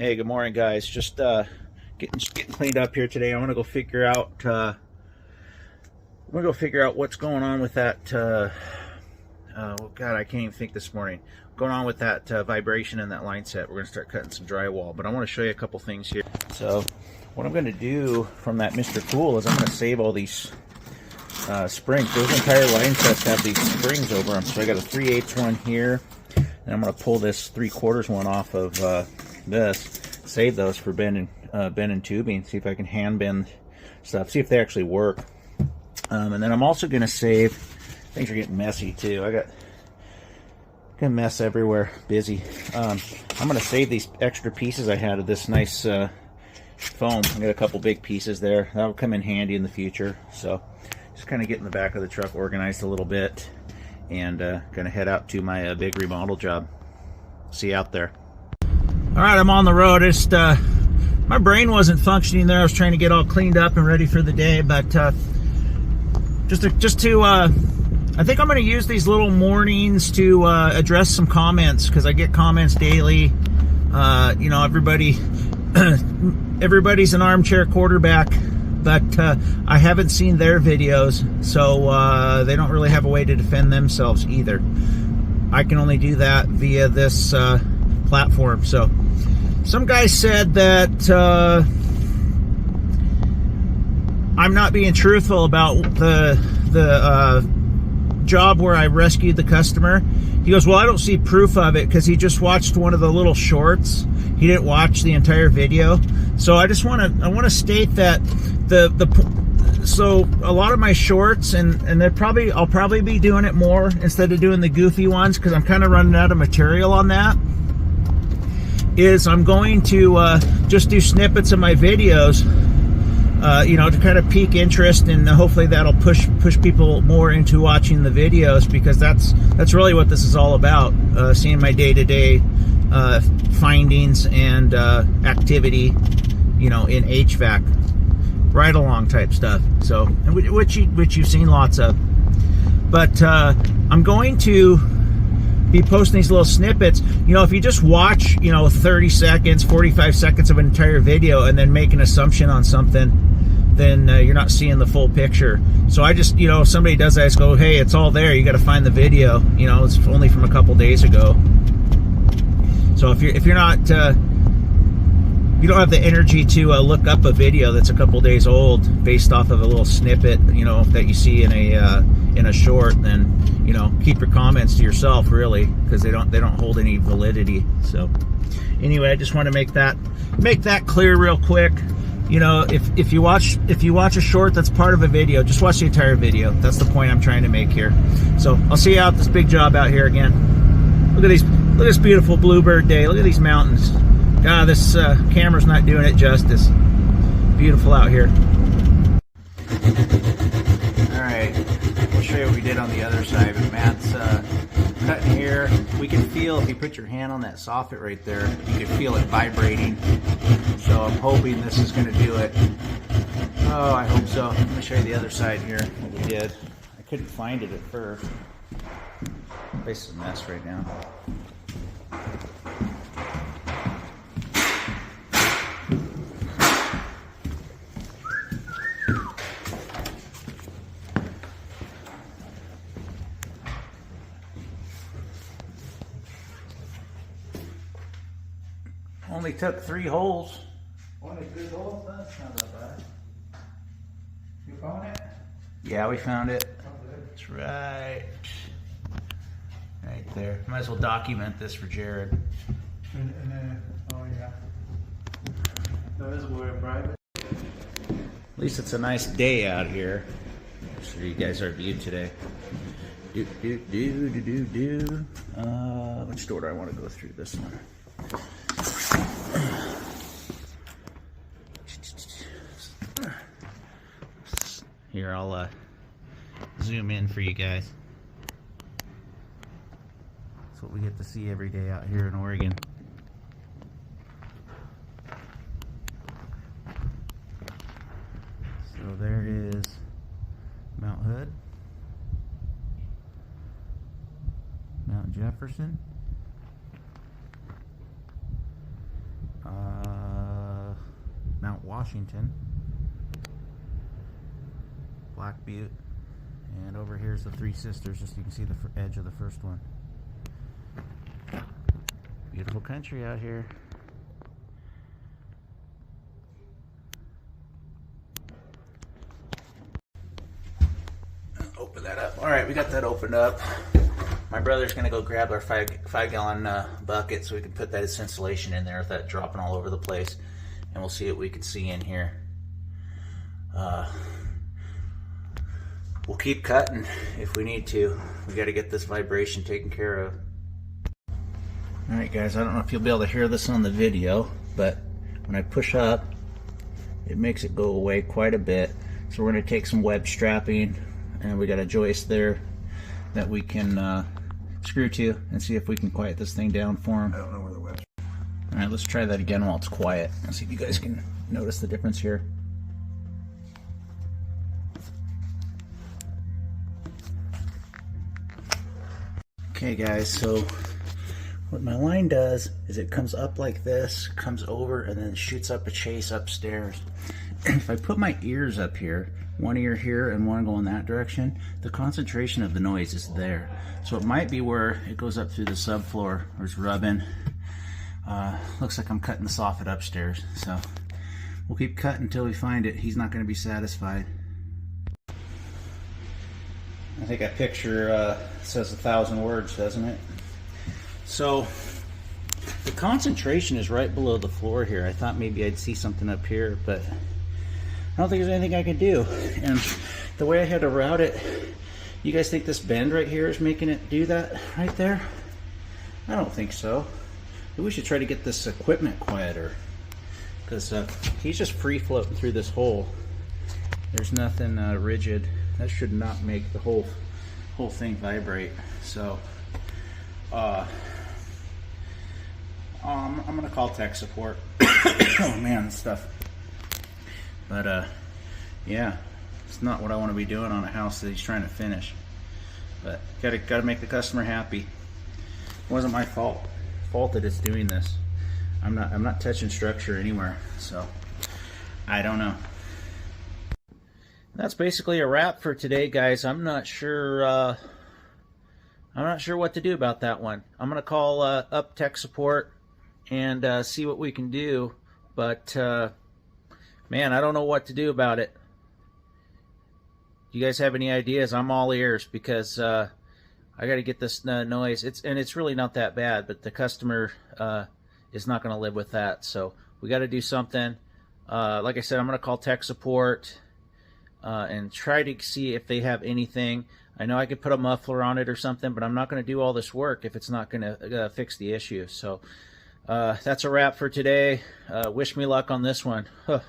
Hey, good morning, guys. Just getting cleaned up here today. I want to go figure out. What's going on with that. Oh God, I can't even think this morning. Going on with that vibration in that line set. We're going to start cutting some drywall, but I want to show you a couple things here. So, what I'm going to do from that Mr. Cool is I'm going to save all these springs. Those entire line sets have these springs over them. So I got a 3/8 one here, and I'm going to pull this 3/4 one off of this. Save those for bending tubing. See if I can hand bend stuff. See if they actually work. And then I'm also going to save. Things are getting messy too. I got a mess everywhere. Busy. I'm going to save these extra pieces I had of this nice foam. I got a couple big pieces there. That'll come in handy in the future. So just kind of getting the back of the truck organized a little bit, and going to head out to my big remodel job. See you out there. All right, I'm on the road. Just my brain wasn't functioning there. I was trying to get all cleaned up and ready for the day, but just to I think I'm going to use these little mornings to address some comments, because I get comments daily. You know, everybody's an armchair quarterback, but I haven't seen their videos, so they don't really have a way to defend themselves either. I can only do that via this platform. So some guy said that I'm not being truthful about the job where I rescued the customer. He goes, well, I don't see proof of it, because he just watched one of the little shorts. He didn't watch the entire video. So I just want to state that so a lot of my shorts, and I'll probably be doing it more instead of doing the goofy ones, because I'm kind of running out of material on that, is I'm going to just do snippets of my videos, you know, to kind of pique interest, and hopefully that'll push people more into watching the videos, because that's really what this is all about, seeing my day-to-day findings and activity, you know, in HVAC, ride along type stuff. So, which you've seen lots of, but I'm going to be posting these little snippets. You know, if you just watch, you know, 30 seconds, 45 seconds of an entire video and then make an assumption on something, then you're not seeing the full picture. So I just, you know, if somebody does that, I just go, hey, it's all there. You got to find the video. You know, it's only from a couple days ago. So if you're not, you don't have the energy to look up a video that's a couple days old based off of a little snippet, you know, that you see in a short, then, you know, keep your comments to yourself, really, because they don't hold any validity. So anyway, I just want to make that clear real quick. You know, if you watch a short that's part of a video, just watch the entire video. That's the point I'm trying to make here. So I'll see you out this big job out here again. Look at this beautiful bluebird day. Look at these mountains. God, this camera's not doing it justice. Beautiful out here. All right, I'll show you what we did on the other side. But Matt's cutting here. We can feel, if you put your hand on that soffit right there, you can feel it vibrating. So I'm hoping this is going to do it. Oh, I hope so. Let me show you the other side here, what we did. I couldn't find it at first. The place is a mess right now. Only took 3 holes. Only 3 holes? That's not that bad. You found it? Yeah, we found it. That's right. Right there. Might as well document this for Jared. Oh yeah. That is where private. At least it's a nice day out here. I'm sure you guys are viewed today. Which door do I want to go through? This one. Here, I'll zoom in for you guys. That's what we get to see every day out here in Oregon. So there is Mount Hood, Mount Jefferson, Mount Washington, Black Butte, and over here's the Three Sisters, just so you can see the edge of the first one. Beautiful country out here. Open that up. All right, we got that opened up. My brother's gonna go grab our five-gallon bucket so we can put that as insulation in there with that dropping all over the place, and we'll see what we can see in here. We'll keep cutting if we need to. We got to get this vibration taken care of. All right, guys, I don't know if you'll be able to hear this on the video, but when I push up, it makes it go away quite a bit. So we're going to take some web strapping, and we got a joist there that we can screw to and see if we can quiet this thing down for him. I don't know where the web's. All right, let's try that again while it's quiet. Let's see if you guys can notice the difference here. Okay, guys, so what my line does is it comes up like this, comes over, and then shoots up a chase upstairs. If I put my ears up here, one ear here and one going that direction, the concentration of the noise is there. So it might be where it goes up through the subfloor or it's rubbing. Looks like I'm cutting the soffit upstairs. So we'll keep cutting until we find it. He's not going to be satisfied. I think that picture says 1,000 words, doesn't it? So the concentration is right below the floor here. I thought maybe I'd see something up here, but I don't think there's anything I can do. And the way I had to route it, you guys think this bend right here is making it do that right there? I don't think so. We should try to get this equipment quieter, because he's just free floating through this hole. There's nothing rigid. That should not make the whole thing vibrate. So I'm gonna call tech support. Oh man, this stuff. But yeah, it's not what I want to be doing on a house that he's trying to finish. But gotta make the customer happy. It wasn't my fault that it's doing this. I'm not touching structure anywhere, so I don't know. That's basically a wrap for today, guys. I'm not sure what to do about that one. I'm gonna call up tech support and see what we can do, but man, I don't know what to do about it. Do you guys have any ideas? I'm all ears, because I got to get this noise. It's really not that bad, but the customer is not going to live with that, so we got to do something. Like I said, I'm going to call tech support and try to see if they have anything. I know I could put a muffler on it or something, but I'm not going to do all this work if it's not going to fix the issue. So that's a wrap for today. Wish me luck on this one. Huh.